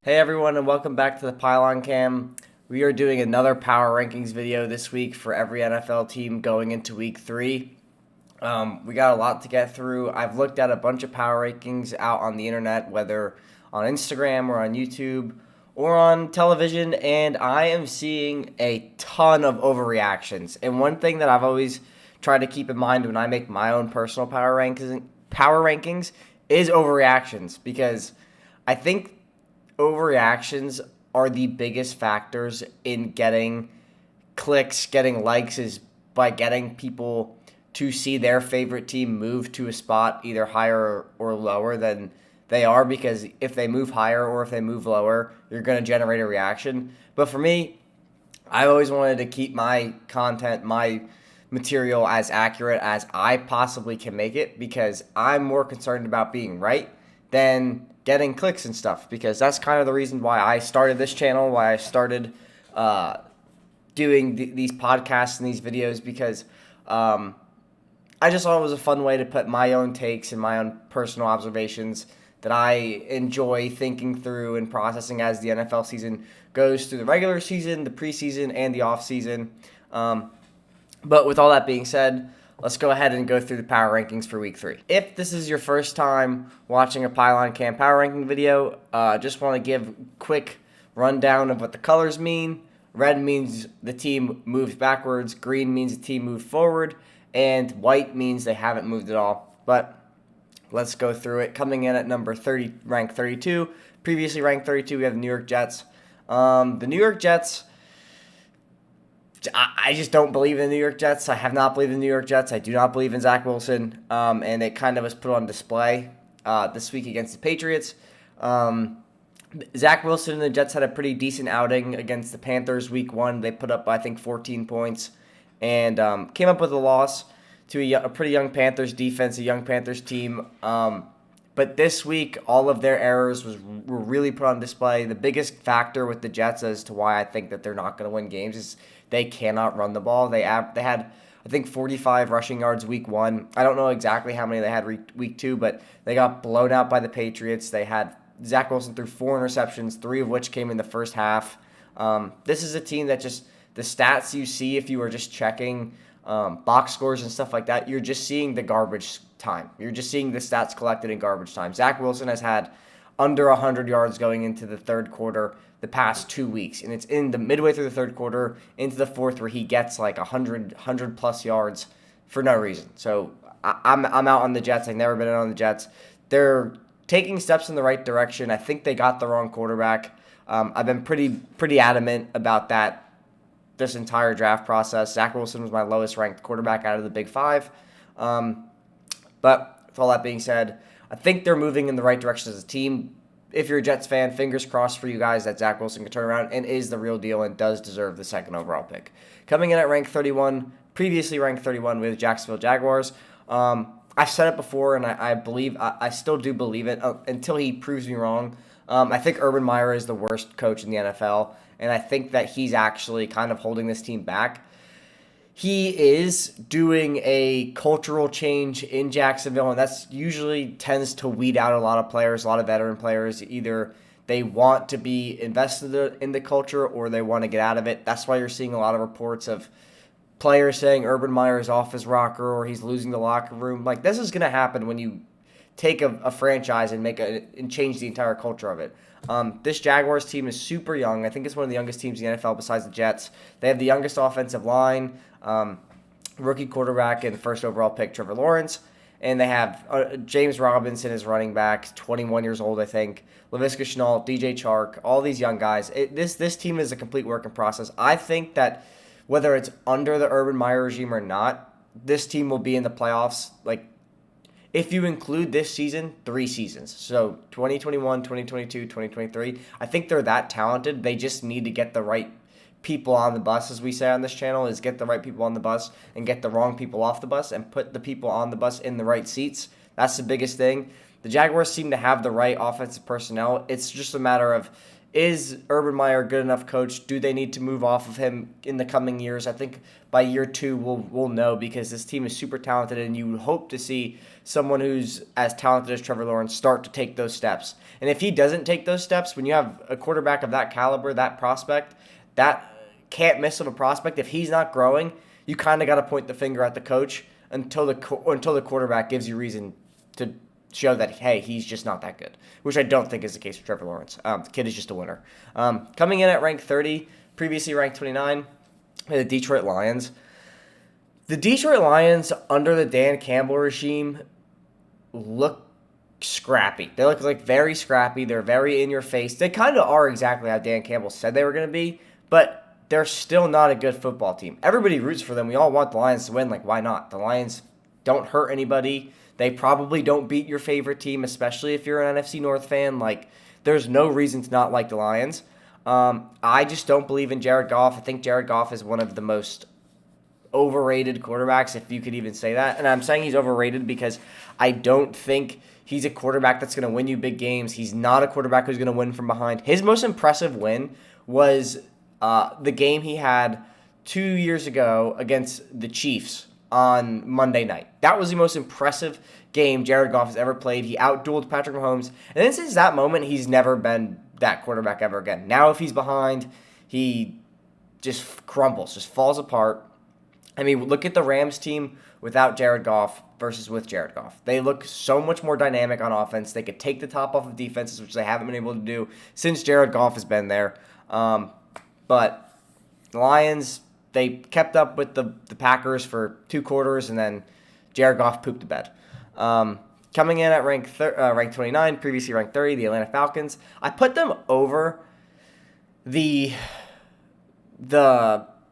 Hey everyone, and welcome back to the Pylon Cam. We are doing another power rankings video this week for every NFL team going into week 3. We got a lot to get through. I've looked at a bunch of power rankings out on the internet, whether on Instagram or on YouTube or on television, and I am seeing a ton of overreactions. And one thing that I've always tried to keep in mind when I make my own personal power rankings is overreactions, because I think overreactions are the biggest factors in getting clicks, getting likes, is by getting people to see their favorite team move to a spot either higher or lower than they are, because if they move higher or if they move lower, you're going to generate a reaction. But for me, I always wanted to keep my content, my material as accurate as I possibly can make it, because I'm more concerned about being right than getting clicks and stuff, because that's kind of the reason why I started this channel, why I started doing these podcasts and these videos, because I just thought it was a fun way to put my own takes and my own personal observations that I enjoy thinking through and processing as the NFL season goes through the regular season, the preseason, and the offseason. But with all that being said, let's go ahead and go through the power rankings for week 3. If this is your first time watching a Pylon Cam power ranking video, just want to give a quick rundown of what the colors mean. Red means the team moves backwards, green means the team moved forward, and white means they haven't moved at all. But let's go through it. Coming in at number 30, ranked 32, previously ranked 32, we have the New York Jets. The New York Jets, I just don't believe in the New York Jets. I have not believed in the New York Jets. I do not believe in Zach Wilson, and it kind of was put on display this week against the Patriots. Zach Wilson and the Jets had a pretty decent outing against the Panthers week 1. They put up, I think, 14 points and came up with a loss to a pretty young Panthers defense, a young Panthers team. But this week, all of their errors were really put on display. The biggest factor with the Jets as to why I think that they're not going to win games is they cannot run the ball. They had, I think, 45 rushing yards week 1. I don't know exactly how many they had week 2, but they got blown out by the Patriots. They had Zach Wilson threw 4 interceptions, 3 of which came in the first half. This is a team that just, the stats you see if you are just checking box scores and stuff like that, you're just seeing the garbage time. You're just seeing the stats collected in garbage time. Zach Wilson has had under 100 yards going into the third quarter the past 2 weeks, and it's in the midway through the third quarter into the fourth where he gets like 100 plus yards for no reason. So I'm out on the Jets. I've never been out on the Jets. They're taking steps in the right direction. I think they got the wrong quarterback. I've been pretty adamant about that this entire draft process. Zach Wilson was my lowest ranked quarterback out of the Big Five. But with all that being said, I think they're moving in the right direction as a team. If you're a Jets fan, fingers crossed for you guys that Zach Wilson can turn around and is the real deal and does deserve the second overall pick. Coming in at rank 31, previously ranked 31 with Jacksonville Jaguars. I've said it before, and I still do believe it until he proves me wrong. I think Urban Meyer is the worst coach in the NFL, and I think that he's actually kind of holding this team back. He is doing a cultural change in Jacksonville, and that's usually tends to weed out a lot of players, a lot of veteran players. Either they want to be invested in the culture or they want to get out of it. That's why you're seeing a lot of reports of players saying Urban Meyer is off his rocker or he's losing the locker room. Like, this is going to happen when you take a franchise and change the entire culture of it. This Jaguars team is super young. I think it's one of the youngest teams in the NFL besides the Jets. They have the youngest offensive line, rookie quarterback and first overall pick Trevor Lawrence, and they have James Robinson as running back, 21 years old, I think. Laviska Shenault, DJ Chark, all these young guys. This team is a complete work in process. I think that whether it's under the Urban Meyer regime or not, this team will be in the playoffs. Like, if you include this season, 3 seasons. So 2021, 2022, 2023. I think they're that talented. They just need to get the right people on the bus, as we say on this channel, is get the right people on the bus and get the wrong people off the bus and put the people on the bus in the right seats. That's the biggest thing. The Jaguars seem to have the right offensive personnel. It's just a matter of Is Urban Meyer a good enough coach? Do they need to move off of him in the coming years? I think by year 2 we'll know, because this team is super talented, and you would hope to see someone who's as talented as Trevor Lawrence start to take those steps. And if he doesn't take those steps, when you have a quarterback of that caliber, that prospect, that can't miss of a prospect, if he's not growing, you kind of got to point the finger at the coach until the quarterback gives you reason to show that, hey, he's just not that good, which I don't think is the case for Trevor Lawrence. The kid is just a winner. Coming in at rank 30, previously ranked 29, the Detroit Lions. The Detroit Lions, under the Dan Campbell regime, look scrappy. They look like very scrappy. They're very in your face. They kind of are exactly how Dan Campbell said they were going to be, but they're still not a good football team. Everybody roots for them. We all want the Lions to win. Like, why not? The Lions don't hurt anybody. They probably don't beat your favorite team, especially if you're an NFC North fan. Like, there's no reason to not like the Lions. I just don't believe in Jared Goff. I think Jared Goff is one of the most overrated quarterbacks, if you could even say that. And I'm saying he's overrated because I don't think he's a quarterback that's going to win you big games. He's not a quarterback who's going to win from behind. His most impressive win was the game he had 2 years ago against the Chiefs on Monday night. That was the most impressive game Jared Goff has ever played. He outdueled Patrick Mahomes. And then since that moment, he's never been that quarterback ever again. Now if he's behind, he just crumbles, just falls apart. I mean, look at the Rams team without Jared Goff versus with Jared Goff. They look so much more dynamic on offense. They could take the top off of defenses, which they haven't been able to do since Jared Goff has been there. But the Lions, they kept up with the Packers for 2 quarters, and then Jared Goff pooped the bed. Coming in at rank 29, previously ranked 30, the Atlanta Falcons. I put them over the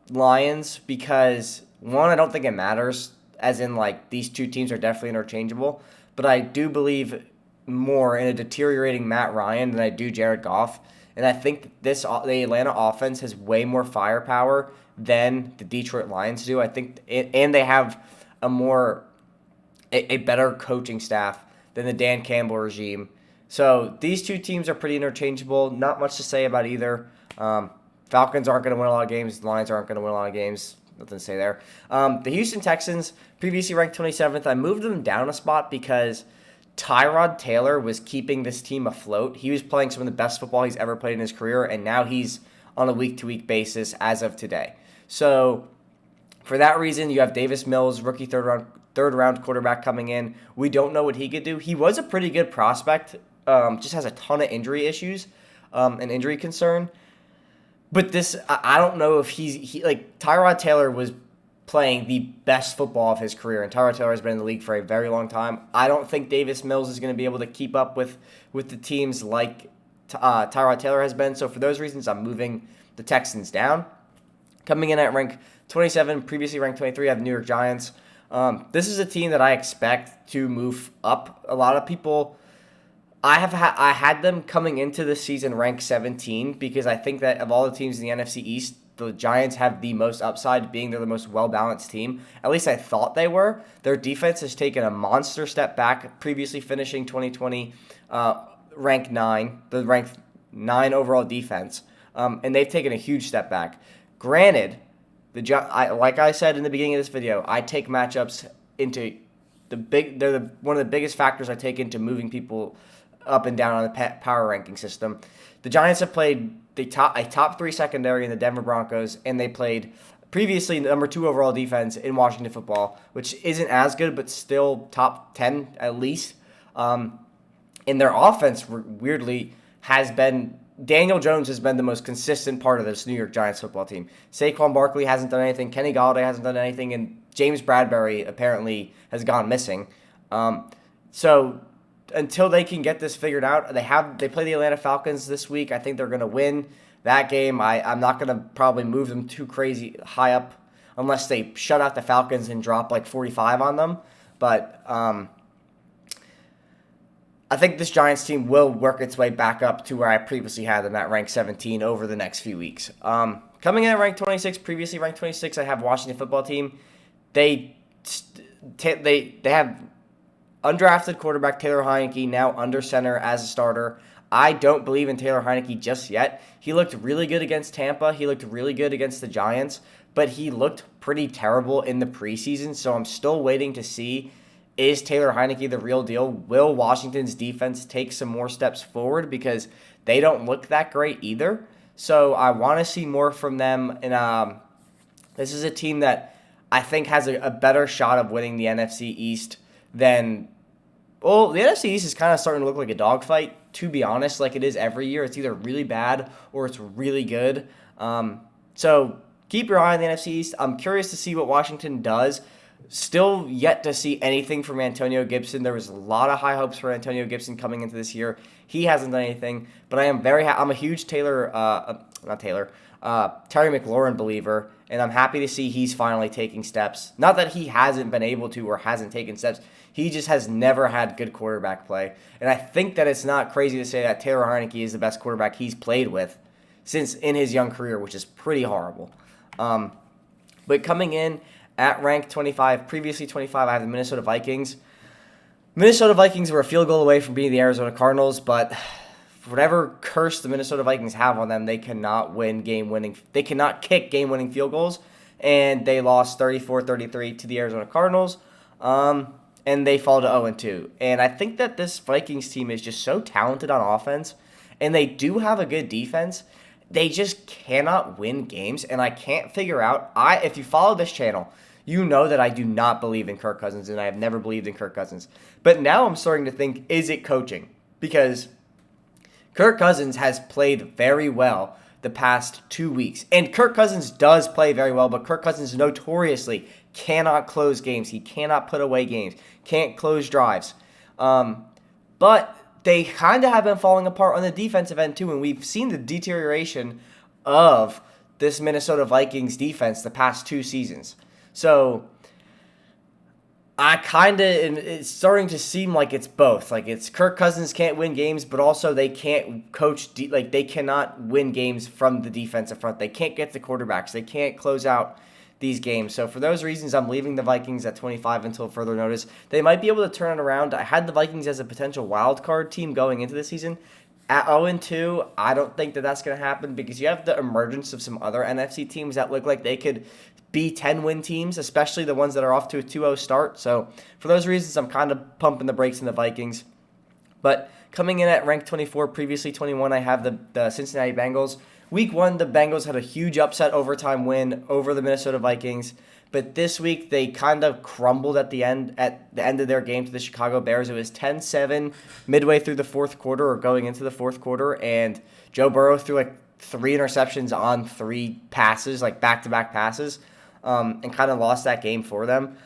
Lions because, one, I don't think it matters, as in, like, these two teams are definitely interchangeable, but I do believe more in a deteriorating Matt Ryan than I do Jared Goff. And I think the Atlanta offense has way more firepower than the Detroit Lions do. I think, and they have a better coaching staff than the Dan Campbell regime. So these two teams are pretty interchangeable. Not much to say about either. Falcons aren't going to win a lot of games. The Lions aren't going to win a lot of games. Nothing to say there. The Houston Texans, previously ranked 27th. I moved them down a spot because Tyrod Taylor was keeping this team afloat. He was playing some of the best football he's ever played in his career, and now he's on a week-to-week basis as of today. So for that reason, you have Davis Mills, rookie third-round quarterback coming in. We don't know what he could do. He was a pretty good prospect, just has a ton of injury issues, and injury concern. But this, I don't know if Tyrod Taylor was playing the best football of his career, and Tyrod Taylor has been in the league for a very long time. I don't think Davis Mills is going to be able to keep up with the teams like Tyrod Taylor has been. So for those reasons, I'm moving the Texans down. Coming in at rank 27, previously ranked 23, I have the New York Giants. This is a team that I expect to move up. A lot of people, I had them coming into this season ranked 17 because I think that of all the teams in the NFC East, the Giants have the most upside, being they're the most well-balanced team. At least I thought they were. Their defense has taken a monster step back, previously finishing 2020 ranked 9, the ranked 9 overall defense, and they've taken a huge step back. Granted, like I said in the beginning of this video, I take matchups into one of the biggest factors I take into moving people up and down on the power ranking system. The Giants have played a top 3 secondary in the Denver Broncos, and they played previously number 2 overall defense in Washington football, which isn't as good, but still top 10 at least. And their offense, weirdly, has been Daniel Jones has been the most consistent part of this New York Giants football team. Saquon Barkley hasn't done anything. Kenny Golladay hasn't done anything. And James Bradbury apparently has gone missing. So until they can get this figured out, they play the Atlanta Falcons this week. I think they're going to win that game. I'm not going to probably move them too crazy high up unless they shut out the Falcons and drop like 45 on them. But I think this Giants team will work its way back up to where I previously had them at rank 17 over the next few weeks. Coming in at rank 26, previously ranked 26, I have Washington football team. They have undrafted quarterback Taylor Heineke now under center as a starter. I don't believe in Taylor Heinicke just yet. He looked really good against Tampa. He looked really good against the Giants, but he looked pretty terrible in the preseason, so I'm still waiting to see, is Taylor Heinicke the real deal? Will Washington's defense take some more steps forward? Because they don't look that great either. So I want to see more from them. And this is a team that I think has a better shot of winning the NFC East than... Well, the NFC East is kind of starting to look like a dogfight, to be honest, like it is every year. It's either really bad or it's really good. So keep your eye on the NFC East. I'm curious to see what Washington does. Still yet to see anything from Antonio Gibson. There was a lot of high hopes for Antonio Gibson coming into this year. He hasn't done anything, but I am I'm a huge Terry McLaurin believer, and I'm happy to see he's finally taking steps. Not that he hasn't been able to or hasn't taken steps. He just has never had good quarterback play. And I think that it's not crazy to say that Taylor Heinicke is the best quarterback he's played with since in his young career, which is pretty horrible. But coming in at rank 25, previously 25, I have the Minnesota Vikings. Minnesota Vikings were a field goal away from beating the Arizona Cardinals, but whatever curse the Minnesota Vikings have on them, they cannot kick game-winning field goals, and they lost 34-33 to the Arizona Cardinals, and they fall to 0-2. And I think that this Vikings team is just so talented on offense, and they do have a good defense. They just cannot win games, and I can't figure out. If you follow this channel, you know that I do not believe in Kirk Cousins, and I have never believed in Kirk Cousins. But now I'm starting to think, is it coaching? Because Kirk Cousins has played very well the past 2 weeks. And Kirk Cousins does play very well, but Kirk Cousins notoriously cannot close games. He cannot put away games, can't close drives. But they kind of have been falling apart on the defensive end too, and we've seen the deterioration of this Minnesota Vikings defense the past 2 seasons. So it's starting to seem like it's both. Like it's Kirk Cousins can't win games, but also they can't coach. They cannot win games from the defensive front. They can't get the quarterbacks. They can't close out these games. So for those reasons, I'm leaving the Vikings at 25 until further notice. They might be able to turn it around. I had the Vikings as a potential wild card team going into the season. At 0-2, I don't think that that's going to happen because you have the emergence of some other NFC teams that look like they could be 10-win teams, especially the ones that are off to a 2-0 start. So for those reasons, I'm kind of pumping the brakes in the Vikings. But coming in at rank 24, previously 21, I have the Cincinnati Bengals. Week 1, the Bengals had a huge upset overtime win over the Minnesota Vikings. But this week, they kind of crumbled at the end of their game to the Chicago Bears. It was 10-7 midway through the fourth quarter or going into the fourth quarter. And Joe Burrow threw like 3 interceptions on 3 passes, like back-to-back passes, and kind of lost that game for them.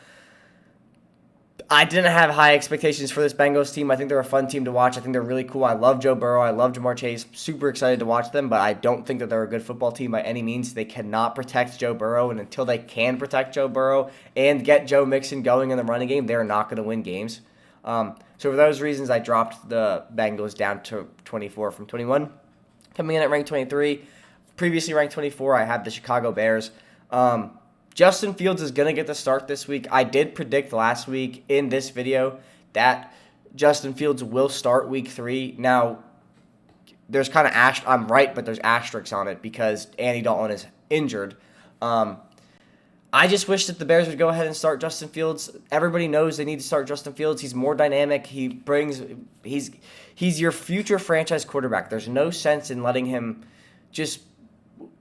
I didn't have high expectations for this Bengals team. I think they're a fun team to watch. I think they're really cool. I love Joe Burrow. I love Jamar Chase. Super excited to watch them, but I don't think that they're a good football team by any means. They cannot protect Joe Burrow, and until they can protect Joe Burrow and get Joe Mixon going in the running game, they're not going to win games. So for those reasons, I dropped the Bengals down to 24 from 21. Coming in at rank 23, previously ranked 24, I have the Chicago Bears. Justin Fields is going to get the start this week. I did predict last week in this video that Justin Fields will start week 3. Now, there's kind of I'm right, but there's asterisks on it because Andy Dalton is injured. I just wish that the Bears would go ahead and start Justin Fields. Everybody knows they need to start Justin Fields. He's more dynamic. He's your future franchise quarterback. There's no sense in letting him just...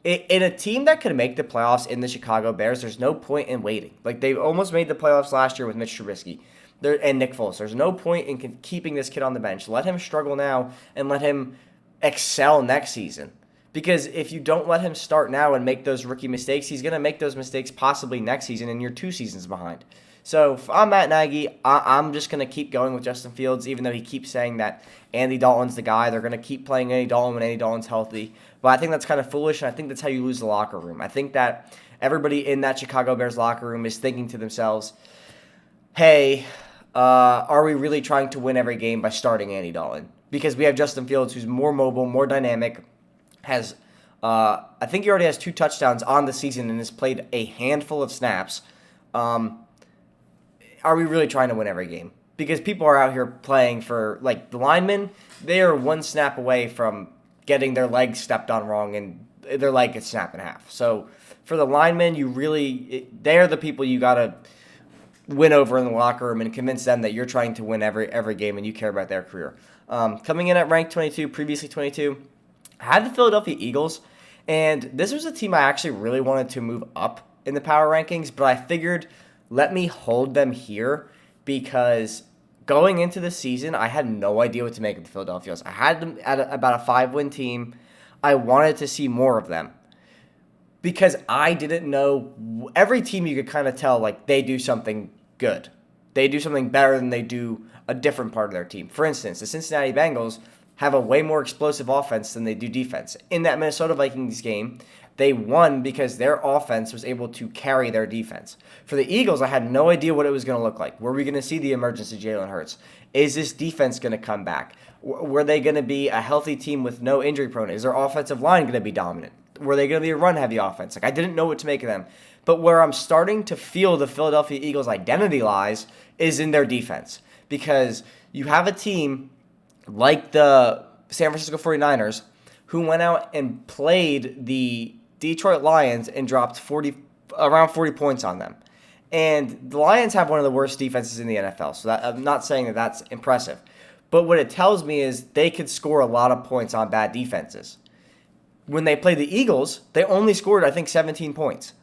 In a team that could make the playoffs in the Chicago Bears, there's no point in waiting. Like, they almost made the playoffs last year with Mitch Trubisky and Nick Foles. There's no point in keeping this kid on the bench. Let him struggle now and let him excel next season. Because if you don't let him start now and make those rookie mistakes, he's going to make those mistakes possibly next season, and you're 2 seasons behind. So if I'm Matt Nagy, I'm just going to keep going with Justin Fields, even though he keeps saying that Andy Dalton's the guy. They're going to keep playing Andy Dalton when Andy Dalton's healthy. But I think that's kind of foolish, and I think that's how you lose the locker room. I think that everybody in that Chicago Bears locker room is thinking to themselves, hey, are we really trying to win every game by starting Andy Dalton? Because we have Justin Fields, who's more mobile, more dynamic, has I think he already has 2 touchdowns on the season and has played a handful of snaps. Are we really trying to win every game? because people are out here playing for, like, the linemen, they are one snap away from getting their leg stepped on wrong and their leg gets snapped in half. So for the linemen, they're the people you got to win over in the locker room and convince them that you're trying to win every game and you care about their career. Coming in at rank 22, previously 22, I had the Philadelphia Eagles, and this was a team I actually really wanted to move up in the power rankings, but I figured let me hold them here because going into the season, I had no idea what to make of the Philadelphia Eagles. I had them at about a 5-win team. I wanted to see more of them because I didn't know. Every team you could kind of tell, like, they do something good. They do something better than they do a different part of their team. For instance, the Cincinnati Bengals have a way more explosive offense than they do defense. In that Minnesota Vikings game, they won because their offense was able to carry their defense. For the Eagles, I had no idea what it was going to look like. Were we going to see the emergence of Jalen Hurts? Is this defense going to come back? Were they going to be a healthy team with no injury prone? Is their offensive line going to be dominant? Were they going to be a run-heavy offense? Like, I didn't know what to make of them. But where I'm starting to feel the Philadelphia Eagles' identity lies is in their defense. Because you have a team like the San Francisco 49ers who went out and played the Detroit Lions and dropped around 40 points on them. And the Lions have one of the worst defenses in the NFL, so I'm not saying that that's impressive. But what it tells me is they could score a lot of points on bad defenses. When they played the Eagles, they only scored, I think, 17 points.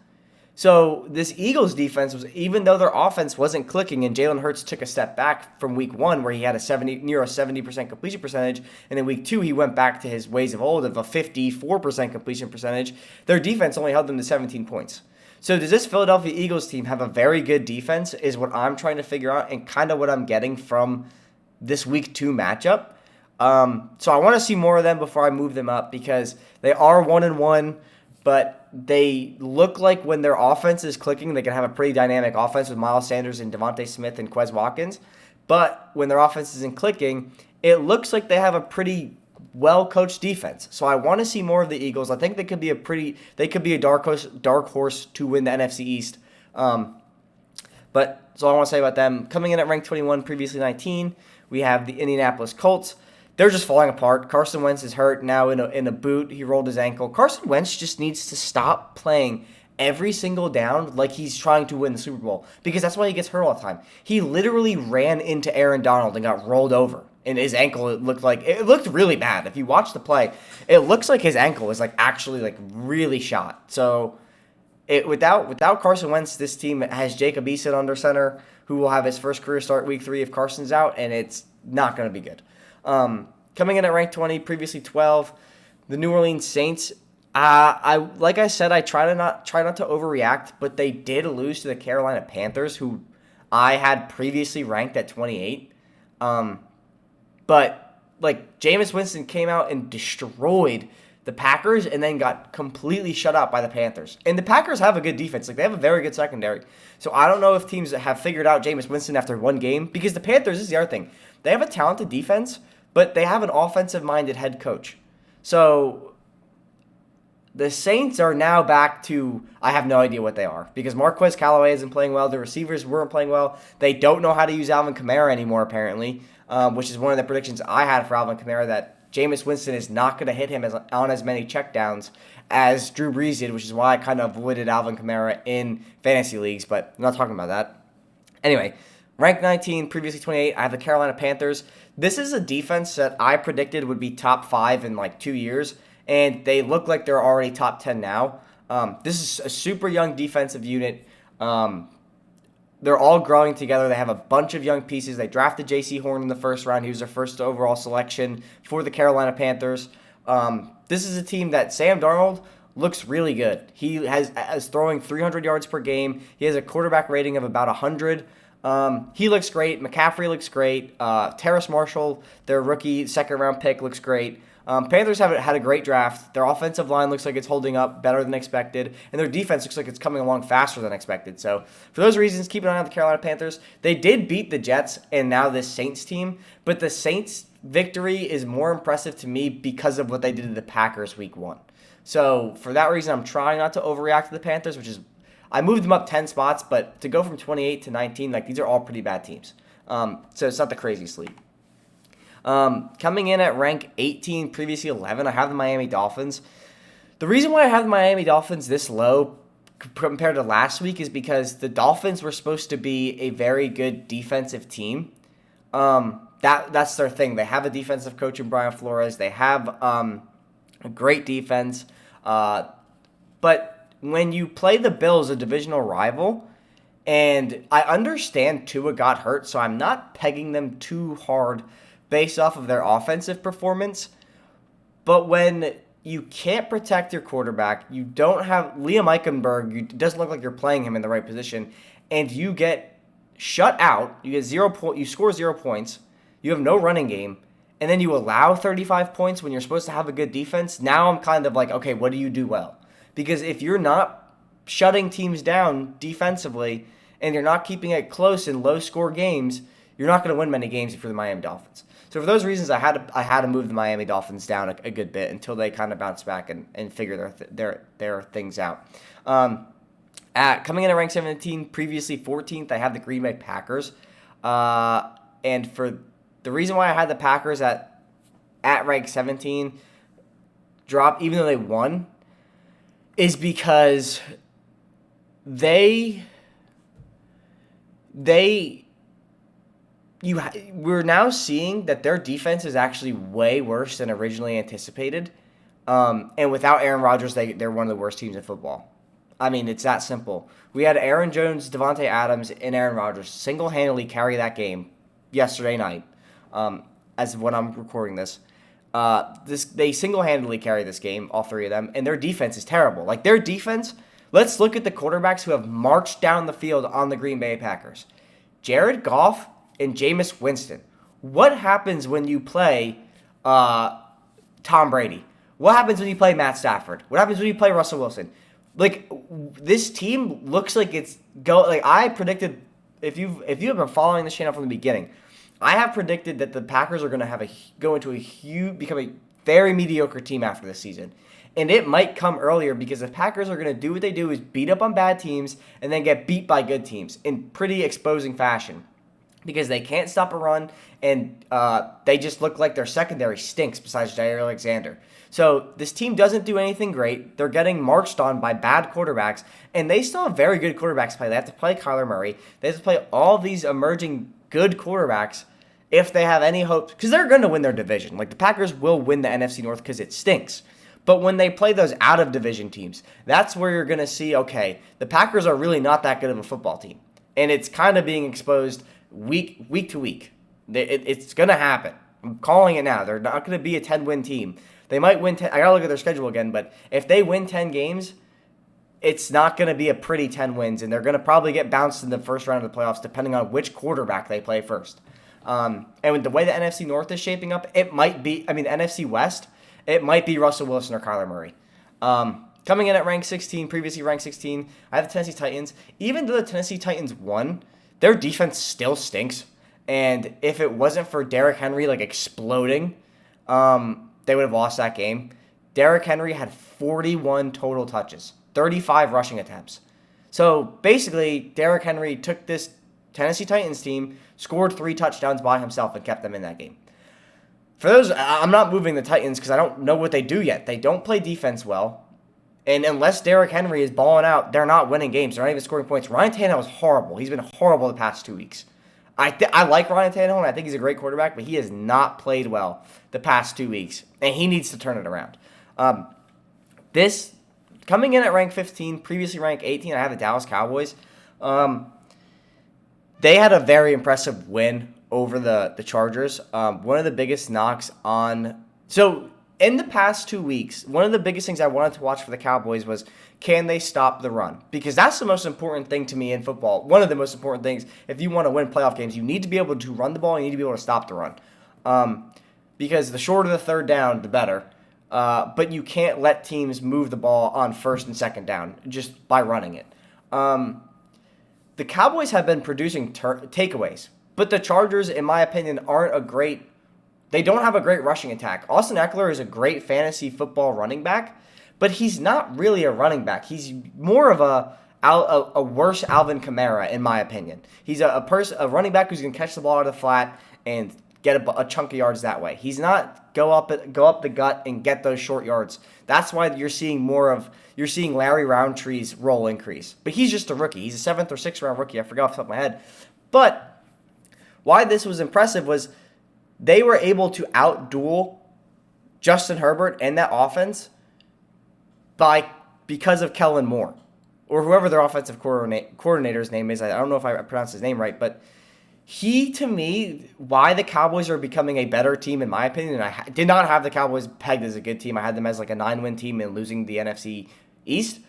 So this Eagles defense was, even though their offense wasn't clicking and Jalen Hurts took a step back from week 1 where he had near a 70% completion percentage, and in week 2 he went back to his ways of old of a 54% completion percentage, their defense only held them to 17 points. So does this Philadelphia Eagles team have a very good defense is what I'm trying to figure out and kind of what I'm getting from this week 2 matchup. So I want to see more of them before I move them up because they are 1-1, but they look like when their offense is clicking, they can have a pretty dynamic offense with Miles Sanders and Devontae Smith and Quez Watkins. But when their offense isn't clicking, it looks like they have a pretty well-coached defense. So I want to see more of the Eagles. I think they could be a dark horse to win the NFC East. But that's all I want to say about them. Coming in at rank 21, previously 19, we have the Indianapolis Colts. They're just falling apart. Carson Wentz is hurt now in a boot. He rolled his ankle. Carson Wentz just needs to stop playing every single down like he's trying to win the Super Bowl because that's why he gets hurt all the time. He literally ran into Aaron Donald and got rolled over. And his ankle, it looked really bad. If you watch the play, it looks like his ankle is actually really shot. So without Carson Wentz, this team has Jacob Eason under center, who will have his first career start week 3 if Carson's out, and it's not going to be good. Coming in at rank 20, previously 12, the New Orleans Saints. Like I said, I try not to overreact, but they did lose to the Carolina Panthers, who I had previously ranked at 28. But Jameis Winston came out and destroyed the Packers and then got completely shut out by the Panthers. And the Packers have a good defense. They have a very good secondary. So I don't know if teams have figured out Jameis Winston after one game, because the Panthers, this is the other thing. They have a talented defense, but they have an offensive-minded head coach. So the Saints are now back to, I have no idea what they are, because Marquez Callaway isn't playing well. The receivers weren't playing well. They don't know how to use Alvin Kamara anymore, apparently, which is one of the predictions I had for Alvin Kamara, that Jameis Winston is not going to hit him on as many checkdowns as Drew Brees did, which is why I kind of avoided Alvin Kamara in fantasy leagues, but I'm not talking about that. Anyway, ranked 19, previously 28, I have the Carolina Panthers. This is a defense that I predicted would be top 5 in 2 years, and they look like they're already top 10 now. This is a super young defensive unit. They're all growing together. They have a bunch of young pieces. They drafted J.C. Horn in the first round. He was their first overall selection for the Carolina Panthers. This is a team that Sam Darnold looks really good. He is throwing 300 yards per game. He has a quarterback rating of about 100. He looks great. McCaffrey looks great. Terrace Marshall, their rookie second-round pick, looks great. Panthers have had a great draft. Their offensive line looks like it's holding up better than expected, and their defense looks like it's coming along faster than expected. So for those reasons, keep an eye on the Carolina Panthers. They did beat the Jets and now this Saints team, but the Saints victory is more impressive to me because of what they did to the Packers week 1. So for that reason, I'm trying not to overreact to the Panthers, which is, I moved them up 10 spots, but to go from 28 to 19, these are all pretty bad teams. So it's not the craziest league. Coming in at rank 18, previously 11, I have the Miami Dolphins. The reason why I have the Miami Dolphins this low compared to last week is because the Dolphins were supposed to be a very good defensive team. That's their thing. They have a defensive coach in Brian Flores. They have a great defense. But when you play the Bills, a divisional rival, and I understand Tua got hurt, so I'm not pegging them too hard based off of their offensive performance. But when you can't protect your quarterback, you don't have Liam Eichenberg, it doesn't look like you're playing him in the right position, and you get shut out, you score 0 points, you have no running game, and then you allow 35 points when you're supposed to have a good defense. Now I'm kind of like, okay, what do you do well? Because if you're not shutting teams down defensively and you're not keeping it close in low-score games, you're not going to win many games if you're the Miami Dolphins. So for those reasons, I had to move the Miami Dolphins down a good bit until they kind of bounce back and figure their things out. Coming in at rank 17, previously 14th, I have the Green Bay Packers. And for the reason why I had the Packers at rank 17 drop, even though they won, is because we're now seeing that their defense is actually way worse than originally anticipated. And without Aaron Rodgers, they're one of the worst teams in football. I mean, it's that simple. We had Aaron Jones, Devontae Adams, and Aaron Rodgers single-handedly carry that game yesterday night, as of when I'm recording this. They single-handedly carry this game, all three of them, and their defense is terrible. Like, their defense, let's look at the quarterbacks who have marched down the field on the Green Bay Packers. Jared Goff and Jameis Winston. What happens when you play Tom Brady? What happens when you play Matt Stafford? What happens when you play Russell Wilson? Like, this team looks like it's like I predicted. If you have been following this channel from the beginning, I have predicted that the Packers are going to become a very mediocre team after this season. And it might come earlier because the Packers are going to do what they do is beat up on bad teams and then get beat by good teams in pretty exposing fashion. Because they can't stop a run, and they just look like their secondary stinks besides Jair Alexander. So this team doesn't do anything great. They're getting marched on by bad quarterbacks, and they still have very good quarterbacks to play. They have to play Kyler Murray. They have to play all these emerging good quarterbacks if they have any hope, because they're going to win their division. Like, the Packers will win the NFC North because it stinks. But when they play those out-of-division teams, that's where you're going to see, okay, the Packers are really not that good of a football team. And it's kind of being exposed week to week. It's going to happen. I'm calling it now. They're not going to be a 10-win team. They might win 10. I got to look at their schedule again, but if they win 10 games, it's not going to be a pretty 10 wins, and they're going to probably get bounced in the first round of the playoffs depending on which quarterback they play first. And with the way the NFC North is shaping up, it might be, the NFC West, it might be Russell Wilson or Kyler Murray. Coming in at rank 16, previously ranked 16, I have the Tennessee Titans. Even though the Tennessee Titans won, their defense still stinks. And if it wasn't for Derrick Henry exploding, they would have lost that game. Derrick Henry had 41 total touches, 35 rushing attempts. So basically, Derrick Henry took this Tennessee Titans team, scored 3 touchdowns by himself, and kept them in that game. For those, I'm not moving the Titans because I don't know what they do yet. They don't play defense well. And unless Derrick Henry is balling out, they're not winning games. They're not even scoring points. Ryan Tannehill is horrible. He's been horrible the past 2 weeks. I like Ryan Tannehill, and I think he's a great quarterback, but he has not played well the past 2 weeks, and he needs to turn it around. This, coming in at rank 15, previously ranked 18, I have the Dallas Cowboys. They had a very impressive win over the Chargers. One of the biggest knocks on... So, in the past 2 weeks, one of the biggest things I wanted to watch for the Cowboys was, can they stop the run? Because that's the most important thing to me in football. One of the most important things, if you want to win playoff games, you need to be able to run the ball, and you need to be able to stop the run. Because the shorter the third down, the better. But you can't let teams move the ball on first and second down just by running it. The Cowboys have been producing takeaways, but the Chargers, in my opinion, they don't have a great rushing attack. Austin Eckler is a great fantasy football running back, but he's not really a running back. He's more of a a worse Alvin Kamara, in my opinion. He's a running back who's going to catch the ball out of the flat and get a chunk of yards that way. He's not go up the gut and get those short yards. That's why you're seeing Larry Roundtree's role increase. But he's just a rookie. He's a 7th or 6th round rookie. I forgot off the top of my head. But why this was impressive was they were able to outduel Justin Herbert and that offense because of Kellen Moore, or whoever their offensive coordinator's name is. I don't know if I pronounced his name right, but he, to me, why the Cowboys are becoming a better team, in my opinion, and I did not have the Cowboys pegged as a good team. I had them as like a 9-win team and losing the NFC East.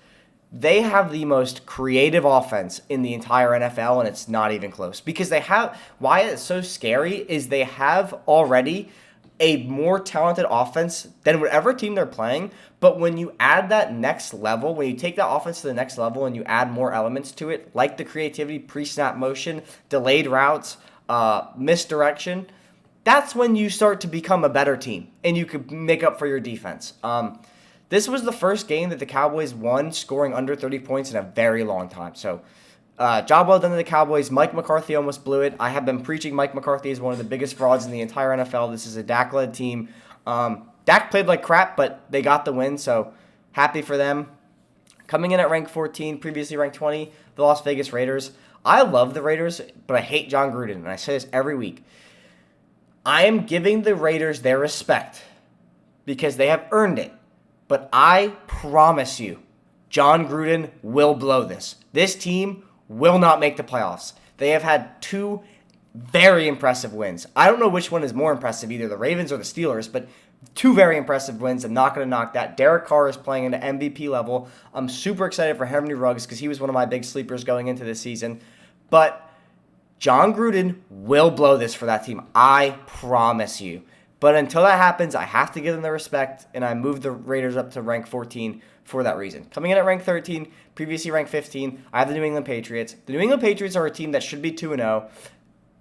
They have the most creative offense in the entire NFL, and it's not even close. Because why it's so scary is they have already a more talented offense than whatever team they're playing. But when you add that next level, when you take that offense to the next level and you add more elements to it, like the creativity, pre-snap motion, delayed routes, misdirection, that's when you start to become a better team and you could make up for your defense. This was the first game that the Cowboys won scoring under 30 points in a very long time. So, job well done to the Cowboys. Mike McCarthy almost blew it. I have been preaching Mike McCarthy as one of the biggest frauds in the entire NFL. This is a Dak-led team. Dak played like crap, but they got the win, so happy for them. Coming in at rank 14, previously ranked 20, the Las Vegas Raiders. I love the Raiders, but I hate John Gruden, and I say this every week. I am giving the Raiders their respect because they have earned it. But I promise you, John Gruden will blow this. This team will not make the playoffs. They have had 2 very impressive wins. I don't know which one is more impressive, either the Ravens or the Steelers, but 2 very impressive wins. I'm not going to knock that. Derek Carr is playing at an MVP level. I'm super excited for Henry Ruggs because he was one of my big sleepers going into this season. But John Gruden will blow this for that team. I promise you. But until that happens, I have to give them the respect, and I moved the Raiders up to rank 14 for that reason. Coming in at rank 13, previously ranked 15, I have the New England Patriots. The New England Patriots are a team that should be 2-0.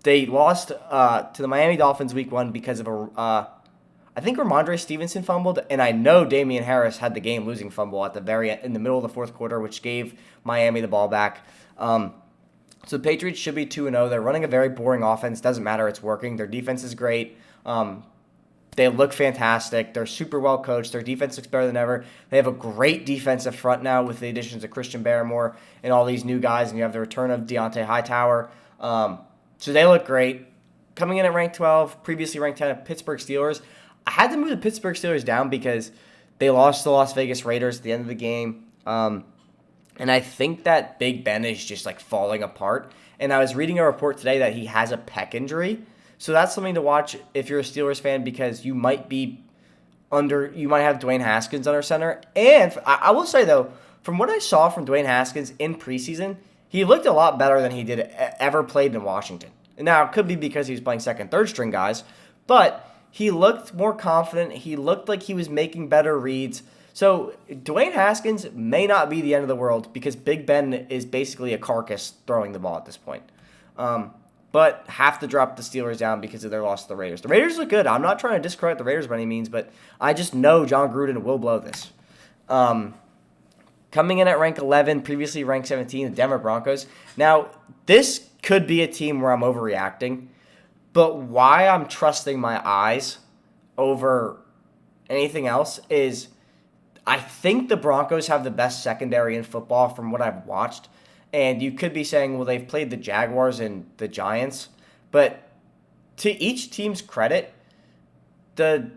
They lost to the Miami Dolphins week 1 because of I think Ramondre Stevenson fumbled, and I know Damian Harris had the game-losing fumble at the very end, in the middle of the fourth quarter, which gave Miami the ball back. So the Patriots should be 2-0. They're running a very boring offense. Doesn't matter. It's working. Their defense is great. They look fantastic. They're super well coached. Their defense looks better than ever. They have a great defensive front now with the additions of Christian Barmore and all these new guys, and you have the return of Deontay Hightower. So they look great. Coming in at rank 12, previously ranked 10, Pittsburgh Steelers. I had to move the Pittsburgh Steelers down because they lost to the Las Vegas Raiders at the end of the game. And I think that Big Ben is just like falling apart. And I was reading a report today that he has a pec injury. So that's something to watch if you're a Steelers fan because you might have Dwayne Haskins under center. And I will say, though, from what I saw from Dwayne Haskins in preseason, he looked a lot better than he did ever played in Washington. Now, it could be because he was playing second, third string guys, but he looked more confident. He looked like he was making better reads. So Dwayne Haskins may not be the end of the world because Big Ben is basically a carcass throwing the ball at this point. But have to drop the Steelers down because of their loss to the Raiders. The Raiders look good. I'm not trying to discredit the Raiders by any means, but I just know John Gruden will blow this. Coming in at rank 11, previously ranked 17, the Denver Broncos. Now, this could be a team where I'm overreacting, but why I'm trusting my eyes over anything else is I think the Broncos have the best secondary in football from what I've watched. And you could be saying, well, they've played the Jaguars and the Giants. But to each team's credit, the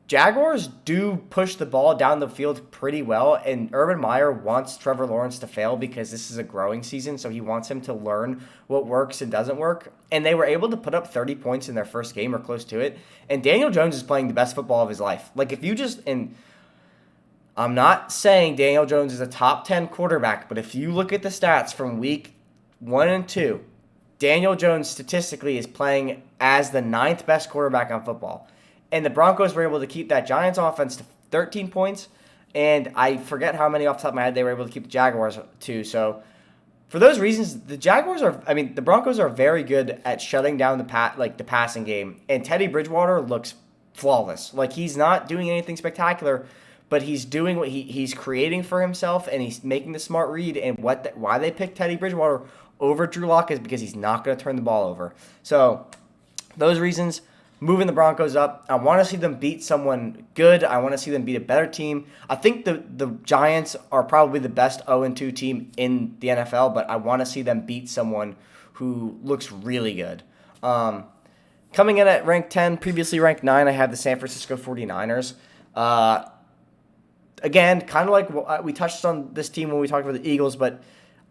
Jaguars do push the ball down the field pretty well. And Urban Meyer wants Trevor Lawrence to fail because this is a growing season. So he wants him to learn what works and doesn't work. And they were able to put up 30 points in their first game or close to it. And Daniel Jones is playing the best football of his life. Like if you just... I'm not saying Daniel Jones is a top 10 quarterback, but if you look at the stats from week 1 and 2, Daniel Jones statistically is playing as the 9th best quarterback on football. And the Broncos were able to keep that Giants offense to 13 points, and I forget how many off the top of my head they were able to keep the Jaguars to. So for those reasons, the Broncos are very good at shutting down the passing game, and Teddy Bridgewater looks flawless. Like he's not doing anything spectacular, but he's doing what he's creating for himself, and he's making the smart read. And why they picked Teddy Bridgewater over Drew Lock is because he's not going to turn the ball over. So those reasons, moving the Broncos up. I want to see them beat someone good. I want to see them beat a better team. I think the Giants are probably the best 0-2 team in the NFL, but I want to see them beat someone who looks really good. Coming in at rank 10, previously ranked 9, I have the San Francisco 49ers. Again, kind of like we touched on this team when we talked about the Eagles, but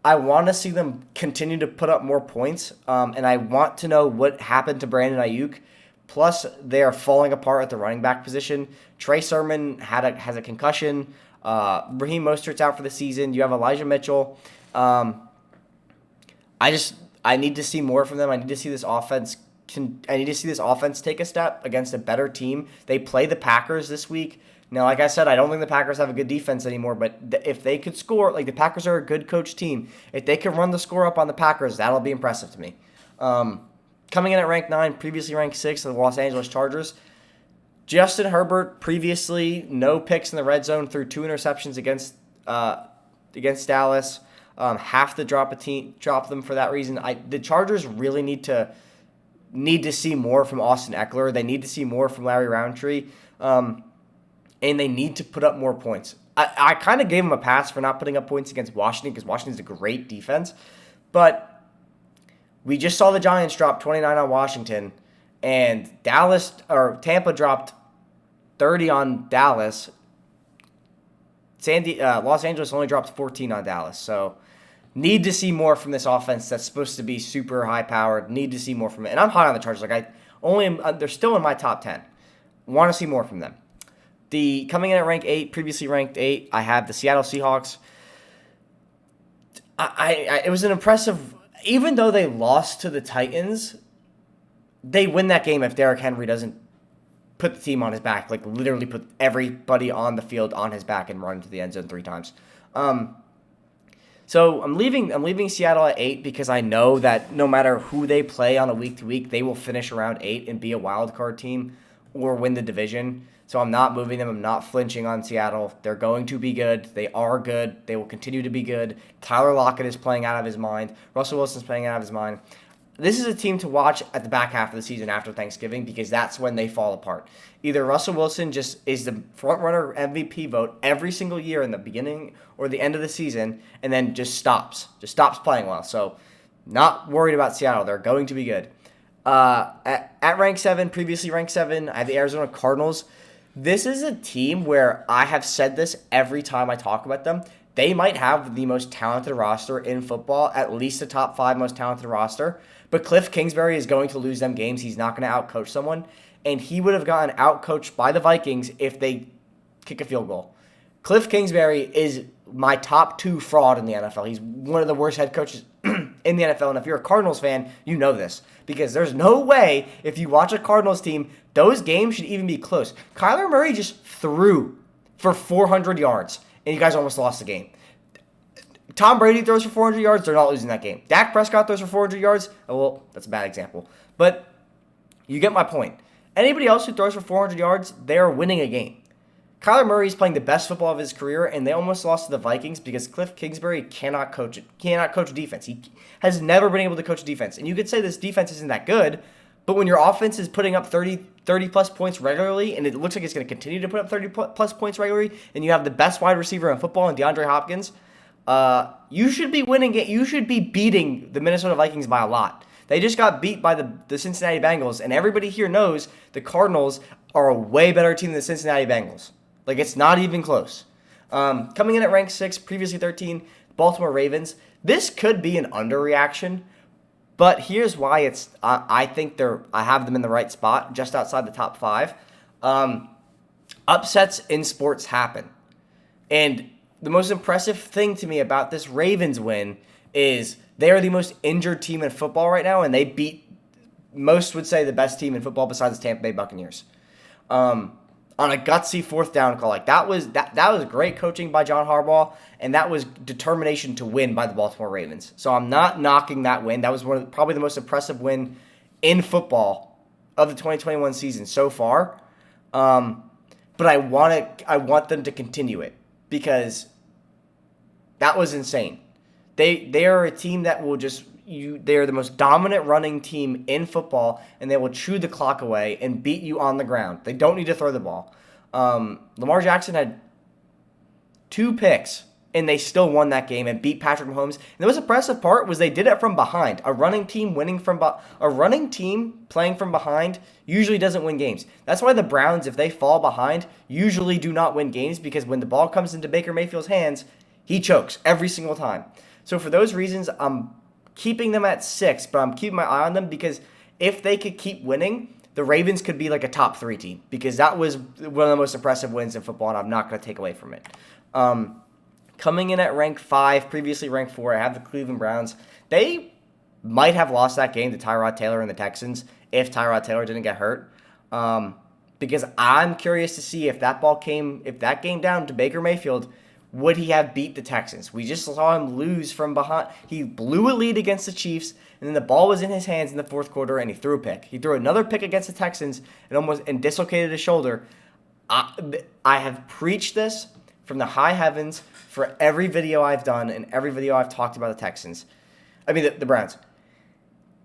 I want to see them continue to put up more points, and I want to know what happened to Brandon Ayuk. Plus, they are falling apart at the running back position. Trey Sermon has a concussion. Raheem Mostert's out for the season. You have Elijah Mitchell. I need to see more from them. I need to see this offense take a step against a better team. They play the Packers this week. Now, like I said, I don't think the Packers have a good defense anymore, but if they could score, like the Packers are a good coach team, if they can run the score up on the Packers, that'll be impressive to me. Coming in at rank 9, previously ranked 6, the Los Angeles Chargers. Justin Herbert, previously no picks in the red zone, threw 2 interceptions against Dallas. Have to drop them for that reason. The Chargers really need to see more from Austin Eckler. They need to see more from Larry Roundtree. And they need to put up more points. I kind of gave them a pass for not putting up points against Washington because Washington's a great defense. But we just saw the Giants drop 29 on Washington, and Tampa dropped 30 on Dallas. Los Angeles only dropped 14 on Dallas. So need to see more from this offense that's supposed to be super high powered. Need to see more from it. And I'm hot on the Chargers. They're still in my top 10. Want to see more from them. Coming in at rank 8, previously ranked 8, I have the Seattle Seahawks. It was an impressive, even though they lost to the Titans, they win that game if Derrick Henry doesn't put the team on his back, like literally put everybody on the field on his back and run to the end zone 3 times. So I'm leaving Seattle at 8 because I know that no matter who they play on a week to week, they will finish around 8 and be a wild card team or win the division. So I'm not moving them. I'm not flinching on Seattle. They're going to be good. They are good. They will continue to be good. Tyler Lockett is playing out of his mind. Russell Wilson's playing out of his mind. This is a team to watch at the back half of the season after Thanksgiving because that's when they fall apart. Either Russell Wilson just is the front-runner MVP vote every single year in the beginning or the end of the season and then just stops playing well. So not worried about Seattle. They're going to be good. At rank 7, previously ranked 7, I have the Arizona Cardinals. This is a team where I have said this every time I talk about them. They might have the most talented roster in football, at least the top 5 most talented roster. But Cliff Kingsbury is going to lose them games. He's not going to outcoach someone. And he would have gotten outcoached by the Vikings if they kick a field goal. Cliff Kingsbury is my top 2 fraud in the NFL. He's one of the worst head coaches in the NFL. And if you're a Cardinals fan, you know this. Because there's no way, if you watch a Cardinals team, those games should even be close. Kyler Murray just threw for 400 yards, and you guys almost lost the game. Tom Brady throws for 400 yards, they're not losing that game. Dak Prescott throws for 400 yards, well, that's a bad example. But you get my point. Anybody else who throws for 400 yards, they're winning a game. Kyler Murray is playing the best football of his career, and they almost lost to the Vikings because Cliff Kingsbury cannot coach defense. He has never been able to coach defense. And you could say this defense isn't that good, but when your offense is putting up 30-plus points regularly, and it looks like it's going to continue to put up 30-plus points regularly, and you have the best wide receiver in football in DeAndre Hopkins, you should be winning it. You should be beating the Minnesota Vikings by a lot. They just got beat by the Cincinnati Bengals, and everybody here knows the Cardinals are a way better team than the Cincinnati Bengals. Like, it's not even close. Coming in at rank 6, previously 13, Baltimore Ravens. This could be an underreaction, but here's why I think I have them in the right spot, just outside the top 5. Upsets in sports happen. And the most impressive thing to me about this Ravens win is they are the most injured team in football right now, and they beat, most would say, the best team in football besides the Tampa Bay Buccaneers. On a gutsy 4th down call. Like that was great coaching by John Harbaugh, and that was determination to win by the Baltimore Ravens. So I'm not knocking that win. That was probably the most impressive win in football of the 2021 season so far. but I want them to continue it because that was insane. They are a team that will they are the most dominant running team in football, and they will chew the clock away and beat you on the ground. They don't need to throw the ball. Lamar Jackson had 2 picks, and they still won that game and beat Patrick Mahomes. And the most impressive part was they did it from behind. A running team playing from behind usually doesn't win games. That's why the Browns, if they fall behind, usually do not win games, because when the ball comes into Baker Mayfield's hands, he chokes every single time. So for those reasons, I'm keeping them at 6, but I'm keeping my eye on them because if they could keep winning, the Ravens could be like a top 3 team, because that was one of the most impressive wins in football, and I'm not going to take away from it. Coming in at rank 5, previously ranked 4, I have the Cleveland Browns. They might have lost that game to Tyrod Taylor and the Texans if Tyrod Taylor didn't get hurt. Because I'm curious to see if that game down to Baker Mayfield, would he have beat the Texans? We just saw him lose from behind. He blew a lead against the Chiefs, and then the ball was in his hands in the fourth quarter, and he threw a pick. He threw another pick against the Texans and dislocated his shoulder. I have preached this from the high heavens for every video I've done and every video I've talked about the Texans. I mean, the Browns.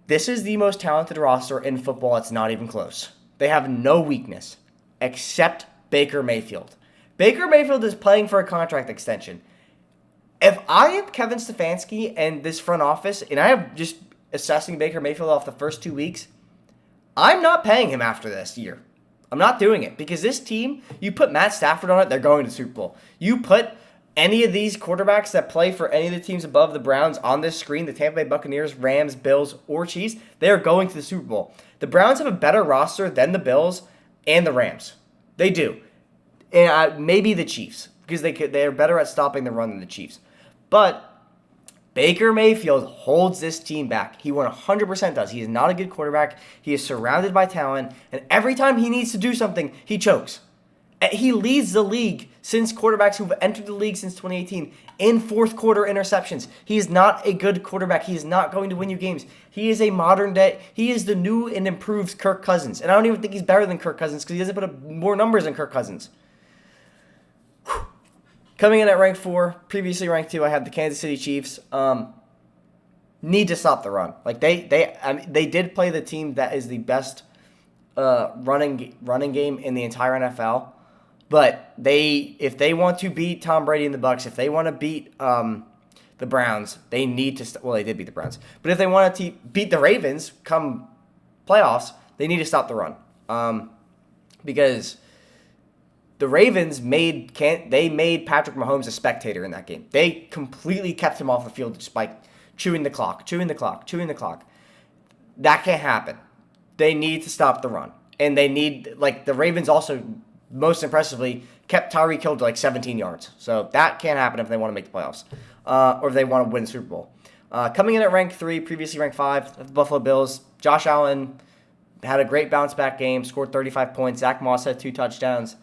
This is the most talented roster in football. It's not even close. They have no weakness except Baker Mayfield. Baker Mayfield is playing for a contract extension. If I am Kevin Stefanski and this front office, and I am just assessing Baker Mayfield off the first 2 weeks, I'm not paying him after this year. I'm not doing it, because this team, you put Matt Stafford on it, they're going to the Super Bowl. You put any of these quarterbacks that play for any of the teams above the Browns on this screen, the Tampa Bay Buccaneers, Rams, Bills, or Chiefs, they are going to the Super Bowl. The Browns have a better roster than the Bills and the Rams. They do. And maybe the Chiefs, because they are better at stopping the run than the Chiefs. But Baker Mayfield holds this team back. He 100% does. He is not a good quarterback. He is surrounded by talent, and every time he needs to do something, he chokes. He leads the league since quarterbacks who've entered the league since 2018 in fourth quarter interceptions. He is not a good quarterback. He is not going to win you games. He is a modern day. He is the new and improved Kirk Cousins. And I don't even think he's better than Kirk Cousins, because he doesn't put up more numbers than Kirk Cousins. Coming in at rank 4, previously ranked 2, I have the Kansas City Chiefs. Need to stop the run. Like they did play the team that is the best running game in the entire NFL. But if they want to beat Tom Brady and the Bucs, if they want to beat the Browns, they need to. Well, they did beat the Browns, but if they want to beat the Ravens come playoffs, they need to stop the run. Because the Ravens made Patrick Mahomes a spectator in that game. They completely kept him off the field just by chewing the clock. That can't happen. They need to stop the run. And they need, the Ravens also, most impressively, kept Tyreek Hill to 17 yards. So that can't happen if they want to make the playoffs. Or if they want to win the Super Bowl. Coming in at rank 3, previously ranked 5, the Buffalo Bills. Josh Allen had a great bounce back game, scored 35 points. Zach Moss had 2 touchdowns.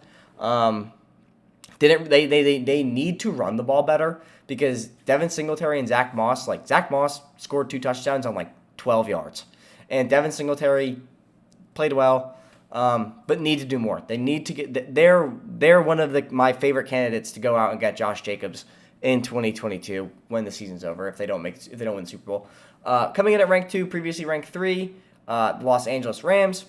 They need to run the ball better, because Devin Singletary and Zach Moss scored 2 touchdowns on 12 yards, and Devin Singletary played well, but need to do more. They need to get. They're one of my favorite candidates to go out and get Josh Jacobs in 2022 when the season's over, if they don't win the Super Bowl. Coming in at rank 2, previously ranked 3, the Los Angeles Rams.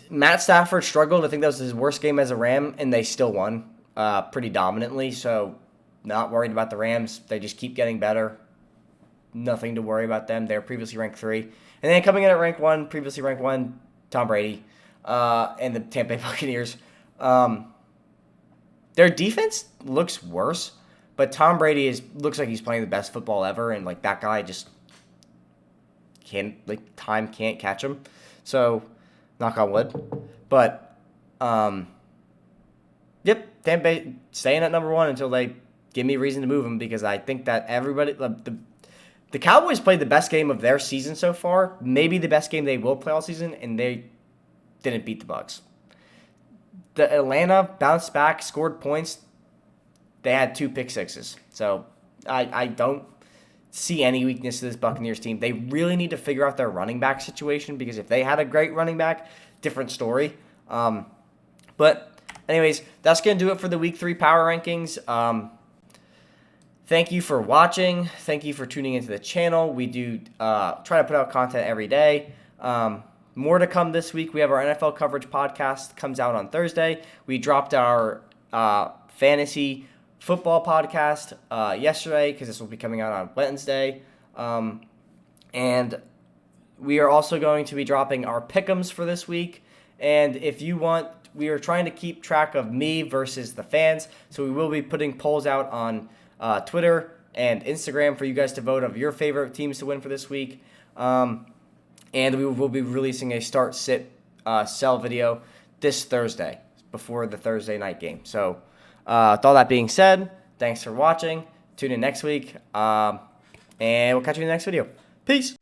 Matt Stafford struggled. I think that was his worst game as a Ram, and they still won pretty dominantly. So not worried about the Rams. They just keep getting better. Nothing to worry about them. They're previously ranked 3. And then coming in at rank 1, previously ranked 1, Tom Brady and the Tampa Bay Buccaneers. Their defense looks worse, but Tom Brady looks like he's playing the best football ever, and that guy just time can't catch him. So knock on wood. But, yep, Tampa Bay staying at number 1 until they give me a reason to move them, because I think that everybody, the Cowboys played the best game of their season so far, maybe the best game they will play all season, and they didn't beat the Bucs. The Atlanta bounced back, scored points. They had 2 pick sixes. So I don't see any weakness to this Buccaneers team. They really need to figure out their running back situation, because if they had a great running back, different story. But anyways, that's going to do it for the Week 3 Power Rankings. Thank you for watching. Thank you for tuning into the channel. We do try to put out content every day. More to come this week. We have our NFL coverage podcast comes out on Thursday. We dropped our fantasy football podcast yesterday because this will be coming out on Wednesday. And we are also going to be dropping our pick'ems for this week. And if you want, we are trying to keep track of me versus the fans. So we will be putting polls out on Twitter and Instagram for you guys to vote of your favorite teams to win for this week. And we will be releasing a start, sit, sell video this Thursday before the Thursday night game. So with all that being said, thanks for watching. Tune in next week. And we'll catch you in the next video. Peace.